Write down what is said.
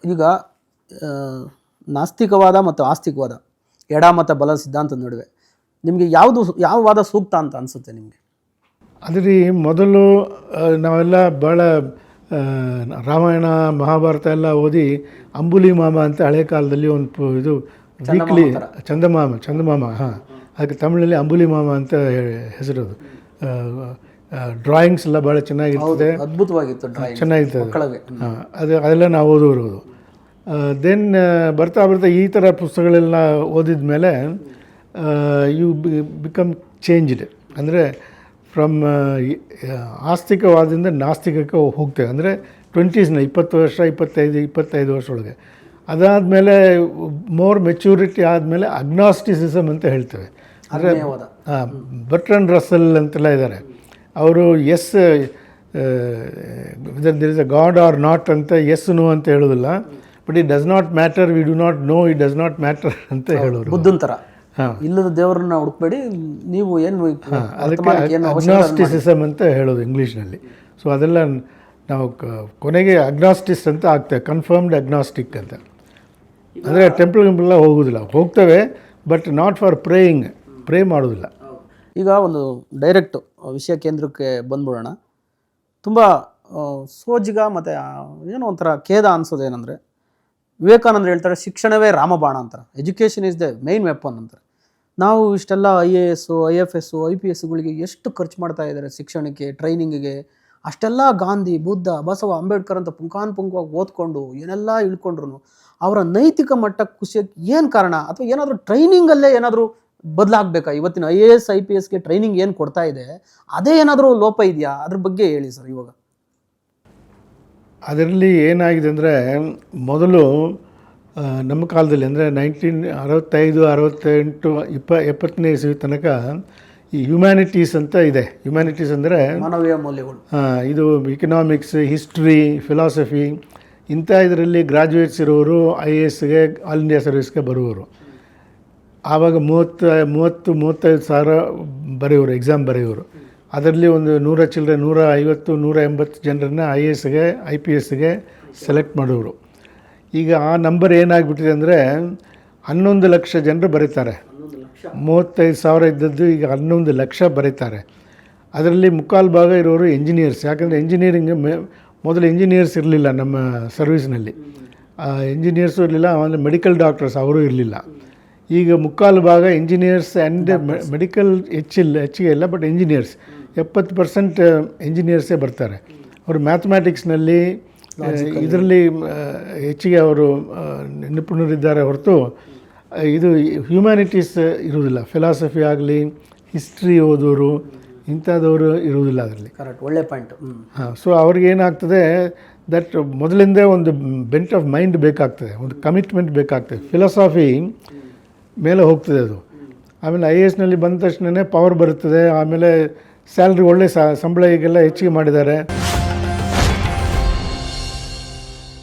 ಈಗ ನಾಸ್ತಿಕವಾದ ಮತ್ತು ಆಸ್ತಿಕವಾದ ಎಡ ಮತ್ತು ಬಲ ಸಿದ್ಧಾಂತದ ನಡುವೆ ನಿಮಗೆ ಯಾವ ವಾದ ಸೂಕ್ತ ಅಂತ ಅನಿಸುತ್ತೆ ನಿಮಗೆ? ಅದ್ರಿ ಮೊದಲು ನಾವೆಲ್ಲ ಭಾಳ ರಾಮಾಯಣ ಮಹಾಭಾರತ ಎಲ್ಲ ಓದಿ ಅಂಬುಲಿ ಮಾಮ ಅಂತ ಹಳೆ ಕಾಲದಲ್ಲಿ ಒಂದು ಇದು ವೀಕ್ಲಿ ಚಂದಮಾಮ ಹಾಂ, ಅದಕ್ಕೆ ತಮಿಳಲ್ಲಿ ಅಂಬುಲಿ ಮಾಮ ಅಂತ ಹೆಸರದು. ಡ್ರಾಯಿಂಗ್ಸ್ ಎಲ್ಲ ಭಾಳ ಚೆನ್ನಾಗಿರ್ತದೆ, ಅದ್ಭುತವಾಗಿತ್ತು, ಚೆನ್ನಾಗಿರ್ತದೆ. ಹಾಂ, ಅದೆಲ್ಲ ನಾವು ಓದೋರು. ದೆನ್ ಬರ್ತಾ ಈ ಥರ ಪುಸ್ತಕಗಳೆಲ್ಲ ಓದಿದ ಮೇಲೆ ಯು ಬಿಕಮ್ ಚೇಂಜ್ಡ್. ಅಂದರೆ ಫ್ರಮ್ ಆಸ್ತಿಕವಾದಿಂದ ನಾಸ್ತಿಕಕ್ಕೆ ಹೋಗ್ತೇವೆ. ಅಂದರೆ 20s 20 ವರ್ಷ 25 ವರ್ಷ ಒಳಗೆ. ಅದಾದಮೇಲೆ ಮೋರ್ ಮೆಚ್ಯೂರಿಟಿ ಆದಮೇಲೆ ಅಗ್ನಾಸ್ಟಿಸಿಸಮ್ ಅಂತ ಹೇಳ್ತೇವೆ. ಅಂದರೆ ಬರ್ಟ್ರಂಡ್ ರಸಲ್ ಅಂತೆಲ್ಲ ಇದ್ದಾರೆ. ಅವರು yes there is a god or not ಅಂತ ಎಸ್ ನೋ ಅಂತ ಹೇಳೋದಿಲ್ಲ, but it does not matter, we do not know, it does not matter ಅಂತ ಹೇಳೋರು. ಬುದ್ಧನ ಥರ ಇಲ್ಲದ ದೇವರನ್ನ ಹುಡುಕ್ಬೇಡಿ, ನೀವು ಏನು ಅದಕ್ಕೆ ಅಗ್ನಾಸ್ಟಿಸಿಸಮ್ ಅಂತ ಹೇಳೋದು ಇಂಗ್ಲೀಷ್ನಲ್ಲಿ. ಸೊ ಅದೆಲ್ಲ ನಾವು ಕೊನೆಗೆ ಅಗ್ನಾಸ್ಟಿಸ್ ಅಂತ ಆಗ್ತೇವೆ, ಕನ್ಫರ್ಮ್ಡ್ ಅಗ್ನಾಸ್ಟಿಕ್ ಅಂತ. ಅಂದರೆ ಟೆಂಪಲ್ಗೆಲ್ಲ ಹೋಗೋದಿಲ್ಲ, ಹೋಗ್ತೇವೆ but not for praying, pray ಮಾಡೋದಿಲ್ಲ. ಈಗ ಒಂದು ಡೈರೆಕ್ಟ್ ವಿಷಯ ಕೇಂದ್ರಕ್ಕೆ ಬಂದ್ಬಿಡೋಣ. ತುಂಬ ಸೋಜಿಗ ಮತ್ತು ಏನೋ ಒಂಥರ ಖೇದ ಅನಿಸೋದೇನೆಂದರೆ, ವಿವೇಕಾನಂದರು ಹೇಳ್ತಾರೆ ಶಿಕ್ಷಣವೇ ರಾಮಬಾಣ ಅಂತಾರೆ, education is the main weapon ಅಂತಾರೆ. ನಾವು ಇಷ್ಟೆಲ್ಲ IAS IFS IPS ಎಷ್ಟು ಖರ್ಚು ಮಾಡ್ತಾ ಇದ್ದಾರೆ ಶಿಕ್ಷಣಕ್ಕೆ, ಟ್ರೈನಿಂಗಿಗೆ. ಅಷ್ಟೆಲ್ಲ ಗಾಂಧಿ, ಬುದ್ಧ, ಬಸವ, ಅಂಬೇಡ್ಕರ್ ಅಂತ ಪುಂಖಾನುಪುಂಖವಾಗಿ ಓದ್ಕೊಂಡು ಏನೆಲ್ಲ ಇಳ್ಕೊಂಡ್ರು ಅವರ ನೈತಿಕ ಮಟ್ಟ ಕುಸಿಯೋಕ್ಕೆ ಏನು ಕಾರಣ? ಅಥವಾ ಏನಾದರೂ ಟ್ರೈನಿಂಗಲ್ಲೇ ಏನಾದರೂ ಬದಲಾಗಬೇಕಾ? ಇವತ್ತಿನ IAS IPSಗೆ ಟ್ರೈನಿಂಗ್ ಏನು ಕೊಡ್ತಾ ಇದೆ ಅದೇ ಏನಾದರೂ ಲೋಪ ಇದೆಯಾ? ಅದ್ರ ಬಗ್ಗೆ ಹೇಳಿ ಸರ್. ಇವಾಗ ಅದರಲ್ಲಿ ಏನಾಗಿದೆ ಅಂದರೆ, ಮೊದಲು ನಮ್ಮ ಕಾಲದಲ್ಲಿ ಅಂದರೆ 1965 68 70ನೇ ಇಸವಿ ತನಕ ಈ ಹ್ಯುಮ್ಯಾನಿಟೀಸ್ ಅಂತ ಇದೆ. ಹ್ಯುಮ್ಯಾನಿಟೀಸ್ ಅಂದರೆ ಮಾನವೀಯ ಮೌಲ್ಯಗಳು. ಇದು ಇಕನಾಮಿಕ್ಸ್, ಹಿಸ್ಟ್ರಿ, ಫಿಲಾಸಫಿ ಇಂಥ ಇದರಲ್ಲಿ ಗ್ರಾಜ್ಯುಯೇಟ್ಸ್ ಇರೋರು IASಗೆ, ಆಲ್ ಇಂಡಿಯಾ ಸರ್ವಿಸ್ಗೆ ಬರುವವರು. ಆವಾಗ 30-35 ಸಾವಿರ ಬರೆಯೋರು, ಎಕ್ಸಾಮ್ ಬರೆಯೋರು. ಅದರಲ್ಲಿ ಒಂದು 100 ಚಿಲ್ಲರೆ 150 180 ಜನರನ್ನ IASಗೆ IPSಗೆ ಸೆಲೆಕ್ಟ್ ಮಾಡೋರು. ಈಗ ಆ ನಂಬರ್ ಏನಾಗಿಬಿಟ್ಟಿದೆ ಅಂದರೆ 11 ಲಕ್ಷ ಜನರು ಬರೀತಾರೆ. 35 ಸಾವಿರ ಇದ್ದದ್ದು ಈಗ 11 ಲಕ್ಷ ಬರೀತಾರೆ. ಅದರಲ್ಲಿ ಮುಕ್ಕಾಲು ಭಾಗ ಇರೋರು ಇಂಜಿನಿಯರ್ಸ್. ಯಾಕಂದರೆ ಇಂಜಿನಿಯರಿಂಗ್ ಮೊದಲು ಇಂಜಿನಿಯರ್ಸ್ ಇರಲಿಲ್ಲ ನಮ್ಮ ಸರ್ವೀಸ್ನಲ್ಲಿ, ಇಂಜಿನಿಯರ್ಸು ಇರಲಿಲ್ಲ, ಆಮೇಲೆ ಮೆಡಿಕಲ್ ಡಾಕ್ಟರ್ಸ್ ಅವರು ಇರಲಿಲ್ಲ. ಈಗ ಮುಕ್ಕಾಲು ಭಾಗ ಇಂಜಿನಿಯರ್ಸ್ ಆ್ಯಂಡ್ ಮೆಡಿಕಲ್ ಹೆಚ್ಚಿಗೆ ಇಲ್ಲ, ಬಟ್ ಇಂಜಿನಿಯರ್ಸ್ 70% ಇಂಜಿನಿಯರ್ಸೇ ಬರ್ತಾರೆ. ಅವರು ಮ್ಯಾಥಮ್ಯಾಟಿಕ್ಸ್ನಲ್ಲಿ ಇದರಲ್ಲಿ ಹೆಚ್ಚಿಗೆ ಅವರು ನಿಪುಣರಿದ್ದಾರೆ ಹೊರತು ಇದು ಹ್ಯುಮ್ಯಾನಿಟೀಸ್ ಇರುವುದಿಲ್ಲ. ಫಿಲಾಸಫಿ ಆಗಲಿ, ಹಿಸ್ಟ್ರಿ ಓದೋರು ಇಂಥದ್ದವರು ಇರುವುದಿಲ್ಲ ಅದರಲ್ಲಿ. ಕರೆಕ್ಟ್, ಒಳ್ಳೆ ಪಾಯಿಂಟ್. ಹಾಂ, ಸೊ ಅವ್ರಿಗೆ ಏನಾಗ್ತದೆ, ದಟ್ ಮೊದಲಿಂದೇ ಒಂದು ಬೆಂಟ್ ಆಫ್ ಮೈಂಡ್ ಬೇಕಾಗ್ತದೆ, ಒಂದು ಕಮಿಟ್ಮೆಂಟ್ ಬೇಕಾಗ್ತದೆ. ಫಿಲಾಸಫಿ ಮೇಲೆ ಹೋಗ್ತದೆ ಅದು. ಆಮೇಲೆ IASನಲ್ಲಿ ಬಂದ ತಕ್ಷಣವೇ ಪವರ್ ಬರುತ್ತದೆ. ಆಮೇಲೆ ಸ್ಯಾಲ್ರಿ ಒಳ್ಳೆ ಸಂಬಳ ಈಗೆಲ್ಲ ಹೆಚ್ಚಿಗೆ ಮಾಡಿದ್ದಾರೆ.